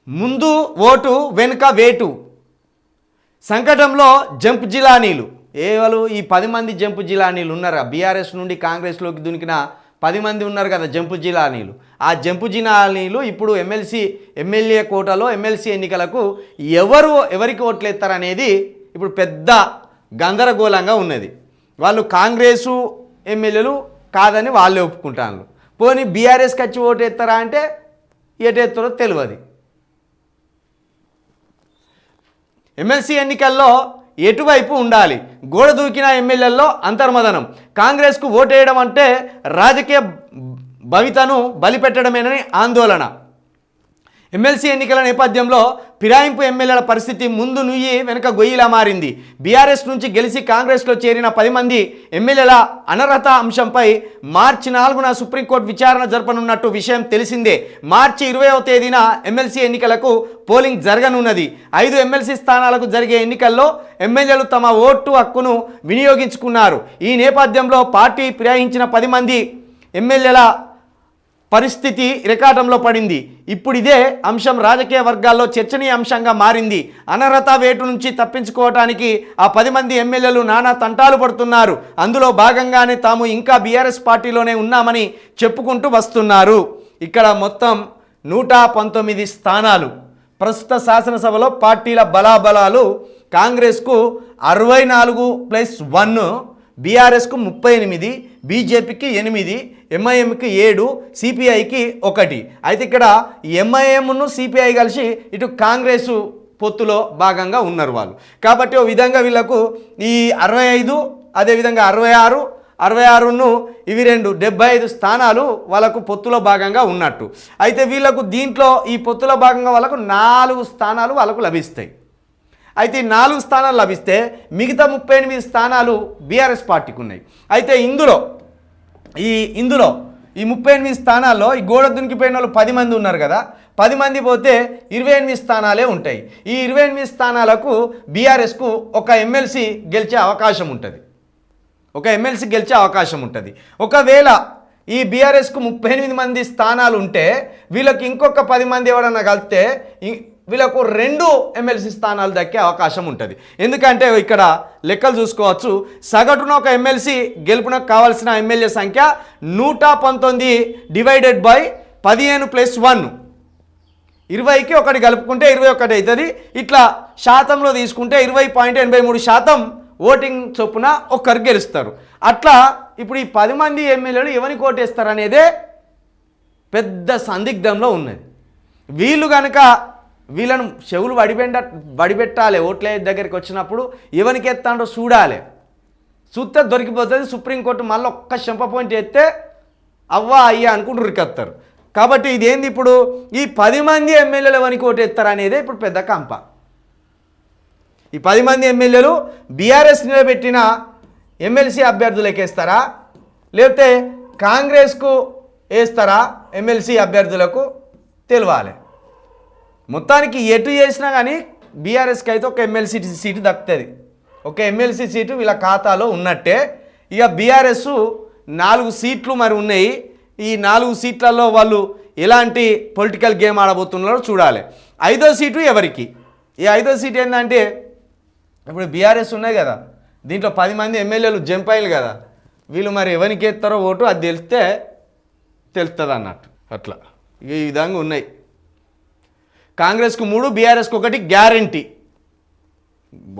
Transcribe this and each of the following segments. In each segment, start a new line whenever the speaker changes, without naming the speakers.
ముందు ఓటు వెనుక వేటు సంకటంలో జంప్ జిలానీలు ఏవలు ఈ 10 మంది జంప్ జిలానీలు ఉన్నారా బీఆర్ఎస్ నుండి కాంగ్రెస్లోకి దునికిన 10 మంది ఉన్నారు కదా జంప్ జిలానీలు ఆ జంప్ జిలానీలు ఇప్పుడు ఎమ్మెల్యే కోటాలో ఎమ్మెల్సీ ఎన్నికలకు ఎవరికి ఓట్లేస్తారనేది ఇప్పుడు పెద్ద గందరగోళంగా ఉన్నది వాళ్ళు కాంగ్రెసు ఎమ్మెల్యేలు కాదని వాళ్ళే ఒప్పుకుంటారు పోనీ బీఆర్ఎస్కి వచ్చి ఓటేస్తారా అంటే ఎటేస్తారో తెలియదు ఎమ్మెల్సీ ఎన్నికల్లో ఎటువైపు ఉండాలి గోడ దూకిన ఎమ్మెల్యేల్లో అంతర్మదనం కాంగ్రెస్కు ఓటేయడం అంటే రాజకీయ భవితను బలిపెట్టడమేనని ఆందోళన ఎమ్మెల్సీ ఎన్నికల నేపథ్యంలో ఫిరాయింపు ఎమ్మెల్యేల పరిస్థితి ముందు నుయ్యి వెనుక గొయ్యిలా మారింది బీఆర్ఎస్ నుంచి గెలిచి కాంగ్రెస్లో చేరిన 10 మంది ఎమ్మెల్యేల అనర్హత అంశంపై మార్చి 4న సుప్రీంకోర్టు విచారణ జరపనున్నట్టు విషయం తెలిసిందే మార్చి 20వ తేదీన ఎమ్మెల్సీ ఎన్నికలకు పోలింగ్ జరగనున్నది 5 ఎమ్మెల్సీ స్థానాలకు జరిగే ఎన్నికల్లో ఎమ్మెల్యేలు తమ ఓటు హక్కును వినియోగించుకున్నారు ఈ నేపథ్యంలో పార్టీ ఫిరాయించిన 10 మంది ఎమ్మెల్యేల పరిస్థితి ఇరకాటంలో పడింది ఇప్పుడు ఇదే అంశం రాజకీయ వర్గాల్లో చర్చనీయాంశంగా మారింది అనర్హత వేటు నుంచి తప్పించుకోవడానికి ఆ 10 మంది ఎమ్మెల్యేలు నానా తంటాలు పడుతున్నారు అందులో భాగంగానే తాము ఇంకా బీఆర్ఎస్ పార్టీలోనే ఉన్నామని చెప్పుకుంటూ వస్తున్నారు ఇక్కడ మొత్తం 119 స్థానాలు ప్రస్తుత శాసనసభలో పార్టీల బలాబలాలు కాంగ్రెస్కు 64+1 బీఆర్ఎస్కు 38 బీజేపీకి 8 ఎంఐఎంకి 7 సిపిఐకి 1 అయితే ఇక్కడ ఎంఐఎంను సిపిఐ కలిసి ఇటు కాంగ్రెస్ పొత్తులో భాగంగా ఉన్నారు వాళ్ళు కాబట్టి ఓ విధంగా వీళ్ళకు ఈ 65 అదేవిధంగా 66ను ఇవి 75 స్థానాలు వాళ్ళకు పొత్తులో భాగంగా ఉన్నట్టు అయితే వీళ్ళకు దీంట్లో ఈ పొత్తులో భాగంగా వాళ్ళకు 4 స్థానాలు వాళ్ళకు లభిస్తాయి అయితే 4 స్థానాలు లభిస్తే మిగతా 38 స్థానాలు బీఆర్ఎస్ పార్టీకి ఉన్నాయి అయితే ఇందులో ఈ 38 స్థానాల్లో ఈ గోడ దునికిపోయిన వాళ్ళు 10 మంది ఉన్నారు కదా 10 మంది పోతే 28 స్థానాలే ఉంటాయి ఈ 28 స్థానాలకు బీఆర్ఎస్కు ఒక ఎమ్మెల్సీ గెలిచే అవకాశం ఉంటుంది ఒకవేళ ఈ బీఆర్ఎస్కు 38 మంది స్థానాలు ఉంటే వీళ్ళకి ఇంకొక 10 మంది ఎవరన్నా కలిస్తే వీళ్ళకు 2 ఎమ్మెల్సీ స్థానాలు దక్కే అవకాశం ఉంటుంది ఎందుకంటే ఇక్కడ లెక్కలు చూసుకోవచ్చు సగటున ఒక ఎమ్మెల్సీ గెలుపునకు కావాల్సిన ఎమ్మెల్యే సంఖ్య 119 డివైడెడ్ బై 15+1 20కి 1 కలుపుకుంటే 21 అవుతుంది ఇట్లా శాతంలో తీసుకుంటే 20.83% ఓటింగ్ చొప్పున ఒక్కరు గెలుస్తారు అట్లా ఇప్పుడు ఈ 10 మంది ఎమ్మెల్యేలు ఎవరికి ఓటేస్తారు అనేదే పెద్ద సందిగ్ధంలో ఉన్నది వీళ్ళు కనుక వీళ్ళను చెవులు వడిపెట్టాలి ఓట్లే దగ్గరికి వచ్చినప్పుడు ఎవరికి ఎత్తాడో చూస్తే దొరికిపోతుంది సుప్రీంకోర్టు మళ్ళీ ఒక్క చెంప పాయింట్ ఎత్తే అవ్వా అయ్యా అనుకుంటూ ఉరికెత్తారు కాబట్టి ఇదేంది ఇప్పుడు ఈ 10 మంది ఎమ్మెల్యేలు ఎవరికి ఓటేస్తారు అనేదే ఇప్పుడు పెద్ద కంప ఈ 10 మంది ఎమ్మెల్యేలు బీఆర్ఎస్ నిలబెట్టిన ఎమ్మెల్సీ అభ్యర్థులకు వేస్తారా లేకపోతే కాంగ్రెస్కు వేస్తారా ఎమ్మెల్సీ అభ్యర్థులకు తెలియాలి మొత్తానికి ఎటు చేసినా కానీ బీఆర్ఎస్కి అయితే ఒక ఎమ్మెల్సీ సీటు దక్కుతుంది ఒక ఎమ్మెల్సీ సీటు వీళ్ళ ఖాతాలో ఉన్నట్టే ఇక బీఆర్ఎస్ 4 సీట్లు మరి ఉన్నాయి ఈ 4 సీట్లలో వాళ్ళు ఎలాంటి పొలిటికల్ గేమ్ ఆడబోతున్నారో చూడాలి 5వ సీటు ఎవరికి ఈ 5వ సీటు ఏంటంటే ఇప్పుడు బీఆర్ఎస్ ఉన్నాయి కదా దీంట్లో 10 మంది ఎమ్మెల్యేలు జంప్ అయ్యారు కదా వీళ్ళు మరి ఎవరికి ఎత్తారో ఓటు అది తెలిస్తే తెలుస్తుంది అన్నట్టు అట్లా ఈ విధంగా ఉన్నాయి కాంగ్రెస్కు 3 బీఆర్ఎస్కు 1 గ్యారంటీ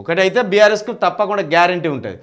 ఒకటైతే బీఆర్ఎస్కు తప్పకుండా గ్యారంటీ ఉంటుంది